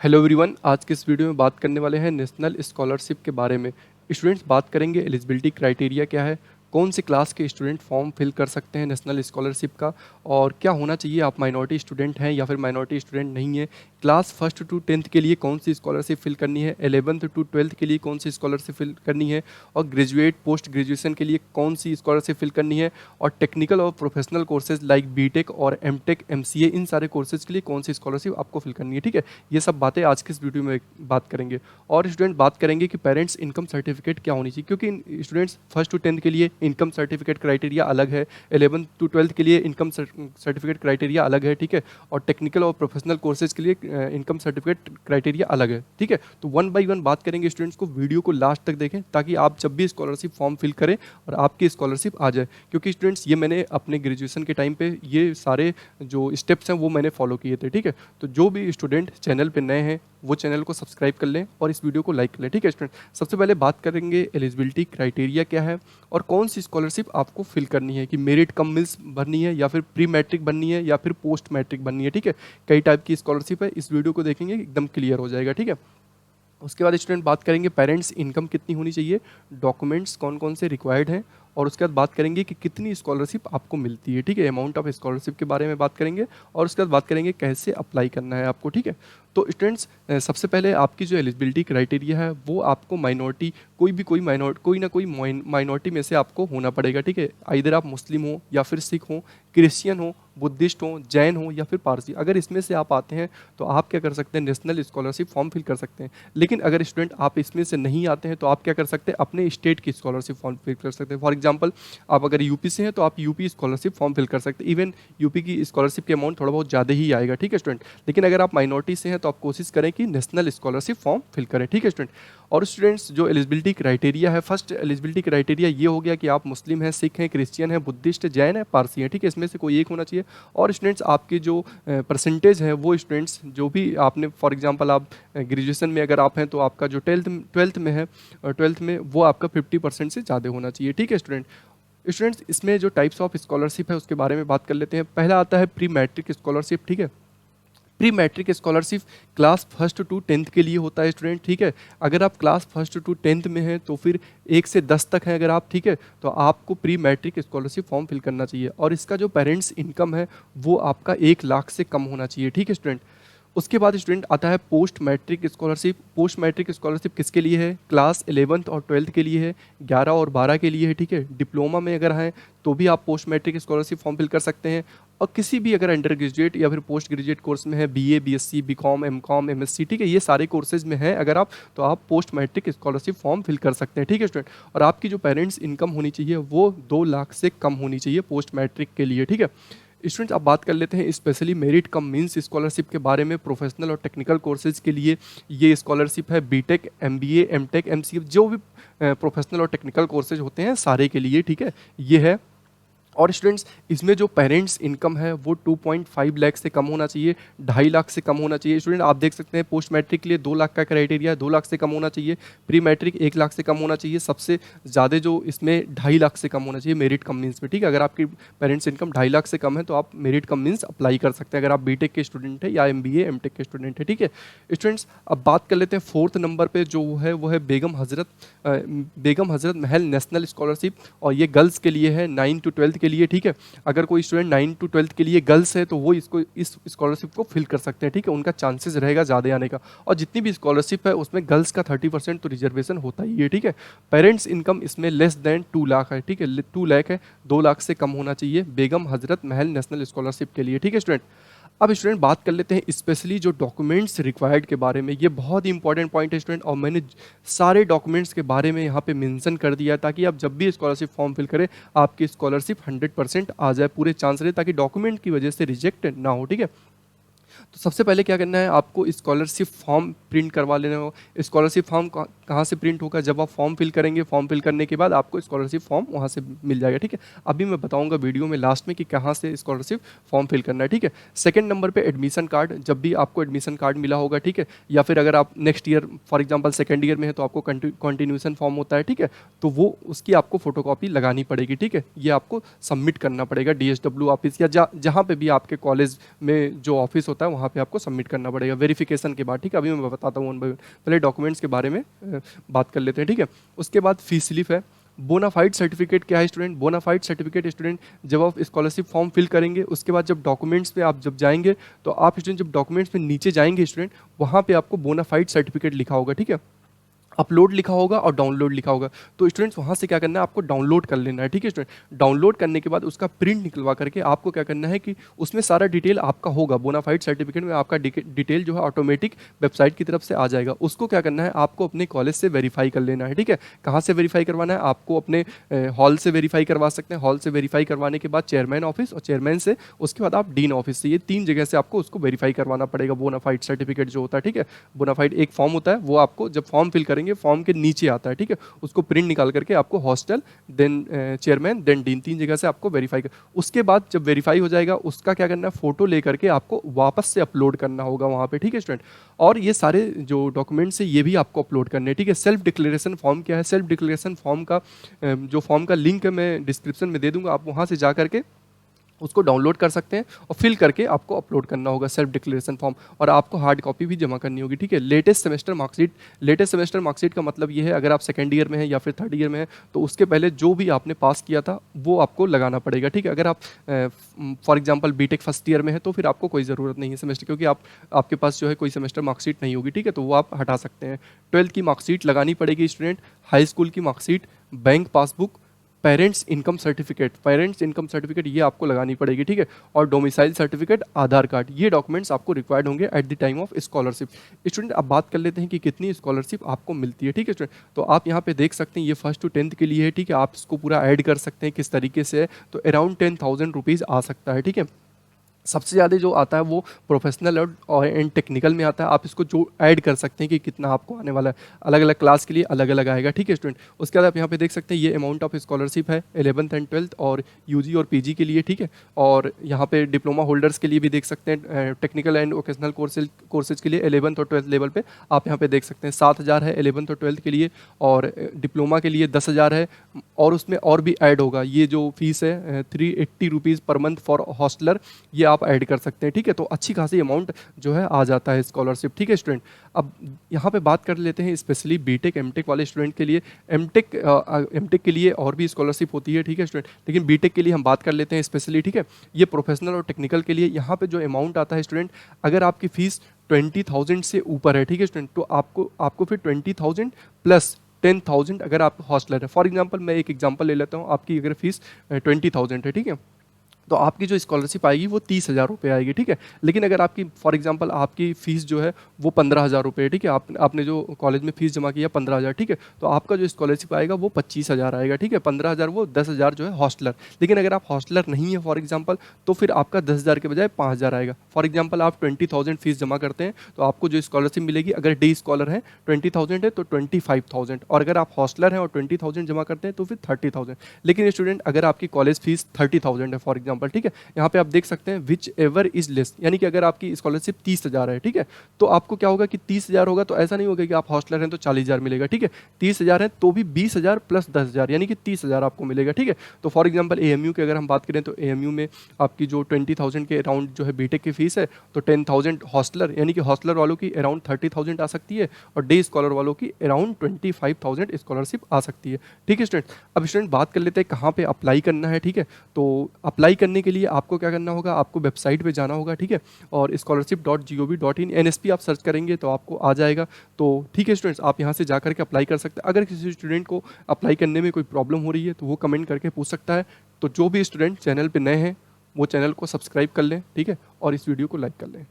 Hello everyone, आज के इस वीडियो में बात करने वाले हैं नेशनल स्कॉलरशिप के बारे में। स्टूडेंट्स, बात करेंगे एलिजिबिलिटी क्राइटेरिया क्या है, कौन सी क्लास के स्टूडेंट फॉर्म फिल कर सकते हैं नेशनल स्कॉलरशिप का, और क्या होना चाहिए आप माइनॉरिटी स्टूडेंट हैं या फिर माइनॉरिटी स्टूडेंट नहीं है। क्लास फर्स्ट टू टेंथ के लिए कौन सी स्कॉलरशिप फिल करनी है, 11th टू 12th के लिए कौन सी स्कॉलरशिप फिल करनी है, और ग्रेजुएट पोस्ट ग्रेजुएशन के लिए कौन सी स्कॉलरशिप फिल करनी है, और टेक्निकल और प्रोफेशनल कोर्सेज लाइक बीटेक और एमटेक एमसीए इन सारे कोर्सेज के लिए कौन सी स्कॉलरशिप आपको फिल करनी है। ठीक है, ये सब बातें आज की इस वीडियो में बात करेंगे। और स्टूडेंट बात करेंगे कि पेरेंट्स इनकम सर्टिफिकेट क्या होनी चाहिए, क्योंकि स्टूडेंट्स फर्स्ट टू टेंथ के लिए इनकम सर्टिफिकेट क्राइटेरिया अलग है, 11th टू 12th के लिए इनकम सर्टिफिकेट क्राइटेरिया अलग है। ठीक है, और टेक्निकल और प्रोफेशनल कोर्सेज के लिए इनकम सर्टिफिकेट क्राइटेरिया अलग है। ठीक है, तो वन बाय वन बात करेंगे। स्टूडेंट्स को वीडियो को लास्ट तक देखें ताकि आप जब भी स्कॉलरशिप फॉर्म फिल करें और आपकी स्कॉलरशिप आ जाए, क्योंकि स्टूडेंट्स ये मैंने अपने ग्रेजुएशन के टाइम पे ये सारे जो स्टेप्स हैं वो मैंने फॉलो किए थे। ठीक है, तो जो भी स्टूडेंट चैनल पे नए हैं वो चैनल को सब्सक्राइब कर लें और इस वीडियो को लाइक कर लें। ठीक है स्टूडेंट, सबसे पहले बात करेंगे एलिजिबिलिटी क्राइटेरिया क्या है और कौन सी स्कॉलरशिप आपको फिल करनी है, कि मेरिट कम मिल्स भरनी है या फिर प्री मैट्रिक बननी है या फिर पोस्ट मैट्रिक बननी है। ठीक है, कई टाइप की स्कॉलरशिप है, इस वीडियो को देखेंगे एकदम क्लियर हो जाएगा। ठीक है, उसके बाद स्टूडेंट बात करेंगे पेरेंट्स इनकम कितनी होनी चाहिए, डॉक्यूमेंट्स कौन कौन से रिक्वायर्ड हैं, और उसके बाद बात करेंगे कि कितनी स्कॉलरशिप आपको मिलती है। ठीक है, अमाउंट ऑफ स्कॉलरशिप के बारे में बात करेंगे, और उसके बाद बात करेंगे कैसे अप्लाई करना है आपको। ठीक है, तो स्टूडेंट्स सबसे पहले आपकी जो एलिजिबिलिटी क्राइटेरिया है वो आपको माइनॉरिटी कोई ना कोई माइनॉरिटी में से आपको होना पड़ेगा। ठीक है, आइदर आप मुस्लिम हो या फिर सिख हो, क्रिश्चियन हो, बुद्धिस्ट हो, जैन हो या फिर पारसी। अगर इसमें से आप आते हैं तो आप क्या कर सकते हैं, नेशनल स्कॉलरशिप फॉर्म फिल कर सकते हैं। लेकिन अगर स्टूडेंट आप इसमें से नहीं आते हैं तो आप क्या कर सकते हैं, अपने स्टेट की स्कॉलरशिप फॉर्म फिल कर सकते हैं। फॉर एग्जाम्पल, आप अगर यूपी से हैं तो आप यूपी स्कॉलरशिप फॉर्म फिल कर सकते हैं। इवन यूपी की स्कॉलरशिप की अमाउंट थोड़ा बहुत ज़्यादा ही आएगा। ठीक है स्टूडेंट, लेकिन अगर आप माइनॉरिटी से हैं तो आप कोशिश करें कि नेशनल स्कॉलरशिप फॉर्म फिल करें। ठीक है स्टूडेंट, और स्टूडेंट्स जो एलिजिबिलिटी क्राइटेरिया है, फर्स्ट एलिजिबिलिटी क्राइटेरिया ये हो गया कि आप मुस्लिम हैं, सिख हैं, क्रिश्चियन हैं, बुद्धिस्ट, जैन है, पारसी हैं। ठीक है, इसमें से कोई एक होना चाहिए। और स्टूडेंट्स आपकी जो परसेंटेज है वो स्टूडेंट्स जो भी आपने, फॉर एग्जांपल आप ग्रेजुएशन में अगर आप हैं तो आपका जो ट्वेल्थ में है, ट्वेल्थ में वो आपका 50% से ज़्यादा होना चाहिए। ठीक है स्टूडेंट्स इसमें जो टाइप्स ऑफ स्कॉलरशिप है उसके बारे में बात कर लेते हैं। पहला आता है प्री मैट्रिक स्कॉलरशिप। ठीक है, pre matric scholarship class first to tenth के लिए होता है स्टूडेंट। ठीक है, अगर आप क्लास फर्स्ट टू टेंथ में हैं तो फिर 1 से 10 तक है अगर आप, ठीक है, तो आपको pre matric scholarship form fill करना चाहिए, और इसका जो पेरेंट्स इनकम है वो आपका 1 लाख से कम होना चाहिए। ठीक है स्टूडेंट, उसके बाद स्टूडेंट आता है post matric scholarship. Post matric scholarship किसके लिए है, क्लास 11th और 12th के लिए है, 11 और 12 के लिए है। ठीक है, डिप्लोमा में अगर हैं तो भी आप post matric scholarship form fill कर सकते हैं, और किसी भी अगर अंडर ग्रेजुएट या फिर पोस्ट ग्रेजुएट कोर्स में है, BA, BSc, BCom, MCom, MSc, ठीक है, ये सारे कोर्सेज में हैं अगर आप, तो आप post matric scholarship form fill कर सकते हैं। ठीक है स्टूडेंट, और आपकी जो पेरेंट्स इनकम होनी चाहिए वो 2 लाख से कम होनी चाहिए पोस्ट मैट्रिक के लिए। ठीक है स्टूडेंट्स, अब बात कर लेते हैं specially merit come means scholarship के बारे में। प्रोफेशनल और टेक्निकल कोर्सेज के लिए ये स्कॉलरशिप है, बीटेक, एमबीए, एमटेक, एमसीए, जो भी प्रोफेशनल और टेक्निकल कोर्सेज होते हैं सारे के लिए। ठीक है, ये है। और स्टूडेंट्स इसमें जो पेरेंट्स इनकम है वो 2.5 लाख से कम होना चाहिए, 2.5 लाख से कम होना चाहिए। स्टूडेंट आप देख सकते हैं पोस्ट मैट्रिक के लिए 2 लाख का क्राइटेरिया, 2 लाख से कम होना चाहिए। प्री मैट्रिक 1 लाख से कम होना चाहिए। सबसे ज़्यादा जो इसमें 2.5 लाख से कम होना चाहिए मेरिट कम मीन्स में। ठीक है, अगर आपकी पेरेंट्स इनकम 2.5 लाख से कम है तो आप मेरिट कम मीन्स अप्लाई कर सकते हैं अगर आप बीटेक के स्टूडेंट है या एमबीए, एमटेक के स्टूडेंट है। ठीक है स्टूडेंट्स, अब बात कर लेते हैं 4th नंबर पर जो है वो है बेगम हजरत महल नेशनल स्कॉलरशिप, और ये गर्ल्स के लिए है, 9 to 12 के लिए। ठीक है, अगर कोई स्टूडेंट 9 to 12 के लिए गर्ल्स है तो वो इस स्कॉलरशिप को फिल कर सकते हैं। ठीक है, उनका चांसेस रहेगा ज़्यादा आने का, और जितनी भी स्कॉलरशिप है उसमें गर्ल्स का 30% तो रिजर्वेशन होता ही है। ठीक है, पेरेंट्स इनकम इसमें लेस देन 2 लाख है। ठीक है, 2 लाख है, 2 लाख से कम होना चाहिए बेगम हजरत महल नेशनल स्कॉलरशिप के लिए। ठीक है स्टूडेंट, अब स्टूडेंट बात कर लेते हैं स्पेशली जो डॉक्यूमेंट्स रिक्वायर्ड के बारे में। ये बहुत ही इंपॉर्टेंट पॉइंट है स्टूडेंट, और मैंने सारे डॉक्यूमेंट्स के बारे में यहाँ पे मेंशन कर दिया ताकि आप जब भी स्कॉलरशिप फॉर्म फिल करें आपकी स्कॉलरशिप 100% आ जाए, पूरे चांस रहे, ताकि डॉक्यूमेंट की वजह से रिजेक्ट ना हो। ठीक है, तो सबसे पहले क्या करना है, आपको स्कॉलरशिप फॉर्म प्रिंट करवा लेना हो। स्कॉलरशिप फॉर्म कहाँ से प्रिंट होगा, जब आप फॉर्म फिल करेंगे, फॉर्म फिल करने के बाद आपको स्कॉलरशिप फॉर्म वहाँ से मिल जाएगा, ठीक है। अभी मैं बताऊंगा वीडियो में लास्ट में कि कहाँ से स्कॉलरशिप फॉर्म फिल करना है, ठीक है। सेकंड नंबर पे एडमिशन कार्ड, जब भी आपको एडमिशन कार्ड मिला होगा, ठीक है, या फिर अगर आप next year for example second year में है तो आपको कंटिन्यूएशन फॉर्म होता है, ठीक है, तो वो उसकी आपको फोटोकॉपी लगानी पड़ेगी, ठीक है। ये आपको सबमिट करना पड़ेगा डीएसडब्ल्यू ऑफिस या जहाँ पे भी आपके कॉलेज में जो ऑफिस होता है वहाँ पे आपको सबमिट करना पड़ेगा वेरिफिकेशन के बाद, ठीक है। अभी मैं बताता हूँ वन बाय वन, पहले डॉक्यूमेंट्स के बारे में बात कर लेते हैं, ठीक है। उसके बाद फीस स्लिप है। बोनाफाइड सर्टिफिकेट क्या है स्टूडेंट, बोनाफाइड सर्टिफिकेट स्टूडेंट जब आप स्कॉलरशिप फॉर्म फिल करेंगे उसके बाद जब डॉक्यूमेंट्स पे आप जब जाएंगे तो आप स्टूडेंट जब डॉक्यूमेंट्स में नीचे जाएंगे स्टूडेंट, वहाँ पे आपको बोनाफाइड सर्टिफिकेट लिखा होगा, ठीक है। अपलोड लिखा होगा और डाउनलोड लिखा होगा, तो स्टूडेंट्स वहाँ से क्या करना है, आपको डाउनलोड कर लेना है, ठीक है स्टूडेंट। डाउनलोड करने के बाद उसका प्रिंट निकलवा करके आपको क्या करना है कि उसमें सारा डिटेल आपका होगा, बोनाफाइड सर्टिफिकेट में आपका डिटेल जो है ऑटोमेटिक वेबसाइट की तरफ से आ जाएगा। उसको क्या करना है, आपको अपने कॉलेज से वेरीफाई कर लेना है, ठीक है। कहाँ से वेरीफाई करवाना है, आपको अपने हॉल से वेरीफाई करवा सकते हैं। हॉल से वेरीफाई करवाने के बाद चेयरमैन ऑफिस, और चेयरमैन से उसके बाद आप डीन ऑफिस से, ये 3 जगह से आपको उसको वेरीफाई करवाना पड़ेगा बोनाफाइड सर्टिफिकेट जो होता है, ठीक है। बोनाफाइड एक फॉर्म होता है, वो आपको जब फॉर्म फिल करेंगे फॉर्म के नीचे आता है, ठीक है, उसको प्रिंट निकाल करके आपको hostel then chairman then dean 3 जगह से आपको वेरीफाई कर, उसके बाद जब वेरीफाई हो जाएगा उसका क्या करना है, फोटो लेकर के आपको वापस से अपलोड करना होगा वहाँ पे, ठीक है स्टूडेंट। और ये सारे जो डॉक्यूमेंट्स है ये भी आपको अपलोड करने हैं, ठीक है। सेल्फ डिक्लेरेशन फॉर्म क्या है, सेल्फ डिक्लेरेशन फॉर्म का जो फॉर्म का लिंक है मैं डिस्क्रिप्शन में दे दूंगा, आप वहाँ से जा करके उसको डाउनलोड कर सकते हैं और फिल करके आपको अपलोड करना होगा सेल्फ डिक्लेरेशन फॉर्म, और आपको हार्ड कॉपी भी जमा करनी होगी, ठीक है। Latest semester marksheet, latest semester marksheet का मतलब ये है अगर आप सेकंड ईयर में हैं या फिर थर्ड ईयर में हैं तो उसके पहले जो भी आपने पास किया था वो आपको लगाना पड़ेगा, ठीक है। अगर आप for example BTech first year में है तो फिर आपको कोई ज़रूरत नहीं है सेमेस्टर, क्योंकि आपके पास जो है कोई सेमेस्टर मार्कशीट नहीं होगी, ठीक है, तो वो आप हटा सकते हैं। 12th की मार्कशीट लगानी पड़ेगी स्टूडेंट, हाई स्कूल की marksheet, bank passbook, parents income certificate, parents income certificate ये आपको लगानी पड़ेगी, ठीक है। और डोमिसाइल सर्टिफिकेट, आधार कार्ड, ये डॉक्यूमेंट्स आपको रिक्वायर्ड होंगे at the time of scholarship. Student अब बात कर लेते हैं कि कितनी स्कॉलरशिप आपको मिलती है, ठीक है स्टूडेंट। तो आप यहाँ पे देख सकते हैं ये 1st to 10th के लिए है, ठीक है। आप इसको पूरा ऐड कर सकते हैं किस तरीके से है, तो अराउंड 10,000 रुपीज़ आ सकता है, ठीक है। सबसे ज़्यादा जो आता है वो प्रोफेशनल और एंड टेक्निकल में आता है, आप इसको जो ऐड कर सकते हैं कि कितना आपको आने वाला है, अलग अलग क्लास के लिए अलग अलग आएगा, ठीक है स्टूडेंट। उसके बाद आप यहाँ पे देख सकते हैं ये अमाउंट ऑफ स्कॉलरशिप है 11th एंड 12th और यूजी और पीजी के लिए, ठीक है। और यहाँ पे डिप्लोमा होल्डर्स के लिए भी देख सकते हैं, टेक्निकल एंड वोकेशनल कोर्सेज के लिए 11th और 12th लेवल पे आप यहाँ पे देख सकते हैं 7,000 है 11th और 12th के लिए, और डिप्लोमा के लिए 10,000 है, और उसमें और भी ऐड होगा, ये जो फीस है 380 rupees per month for hosteller, ये आप ऐड कर सकते हैं, ठीक है। तो अच्छी खासी अमाउंट जो है आ जाता है स्कॉलरशिप, ठीक है स्टूडेंट। अब यहाँ पे बात कर लेते हैं स्पेशली बीटेक एमटेक वाले स्टूडेंट के लिए। एमटेक के लिए और भी स्कॉलरशिप होती है, ठीक है स्टूडेंट, लेकिन बीटेक के लिए हम बात कर लेते हैं स्पेशली, ठीक है। ये प्रोफेशनल और टेक्निकल के लिए यहाँ पे जो अमाउंट आता है स्टूडेंट, अगर आपकी फीस 20,000 से ऊपर है, ठीक है स्टूडेंट, तो आपको फिर 20,000 प्लस 10,000 अगर आप हॉस्टलर है। फॉर एग्जांपल मैं एक एग्जांपल ले लेता हूँ, आपकी अगर फीस 20,000 है, ठीक है, तो आपकी जो स्कॉलरशिप आएगी वो 30,000 रुपये आएगी, ठीक है। लेकिन अगर आपकी फॉर एग्जांपल आपकी फ़ीस जो है वो 15,000 रुपये है, ठीक है, आपने जो कॉलेज में फ़ीस जमा किया 15,000, ठीक है, तो आपका जो स्कॉलरशिप आएगा वो 25,000 आएगा, ठीक है। 15,000 वो 10,000 जो है हॉस्टलर, लेकिन अगर आप हॉस्टलर नहीं है फॉर एग्जाम्पल तो फिर आपका 10,000 के बजाय 5,000 आएगा। फॉर एग्जाम्पल आप 20,000 फीस जमा करते हैं तो आपको जो स्कॉलरशिप मिलेगी, अगर डे स्कॉलर है 20,000 है तो 25,000, और अगर आप हॉस्टलर हैं और 20,000 जमा करते हैं तो फिर 30,000। लेकिन स्टूडेंट अगर आपकी कॉलेज फीस 30,000 है फॉर एग्जाम्पल, ठीक है, यहाँ पे आप देख सकते हैं विच एवर इज लेस, यानी कि अगर आपकी स्कॉलरशिप 30,000 है, ठीक है, तो आपको क्या होगा कि 30,000 होगा तो ऐसा नहीं होगा कि आप हॉस्टलर हैं तो 40,000 मिलेगा, ठीक है। 30,000 है तो भी 20,000 प्लस 10,000 यानी कि 30,000 आपको मिलेगा, ठीक है। तो फॉर एग्जाम्पल एएमयू की अगर हम बात करें तो एएमयू में आपकी जो 20,000 के अराउंड जो है बीटेक की फीस है, तो 10,000 हॉस्टलर यानी कि हॉस्टलर वालों की अराउंड 30,000 आ सकती है, और डे स्कॉलर वालों की अराउंड 25,000 स्कॉलरशिप आ सकती है, ठीक है स्टूडेंट। अब स्टूडेंट बात कर लेते हैं कहाँ पे अप्लाई करना है, ठीक है। तो अप्लाई करने के लिए आपको क्या करना होगा, आपको वेबसाइट पे जाना होगा, ठीक है, और scholarship.gov.in एनएसपी आप सर्च करेंगे तो आपको आ जाएगा। तो ठीक है स्टूडेंट्स, आप यहाँ से जा करके अप्लाई कर सकते हैं। अगर किसी स्टूडेंट को अप्लाई करने में कोई प्रॉब्लम हो रही है तो वो कमेंट करके पूछ सकता है। तो जो भी स्टूडेंट चैनल पे नए हैं वो चैनल को सब्सक्राइब कर लें, ठीक है, और इस वीडियो को लाइक कर लें।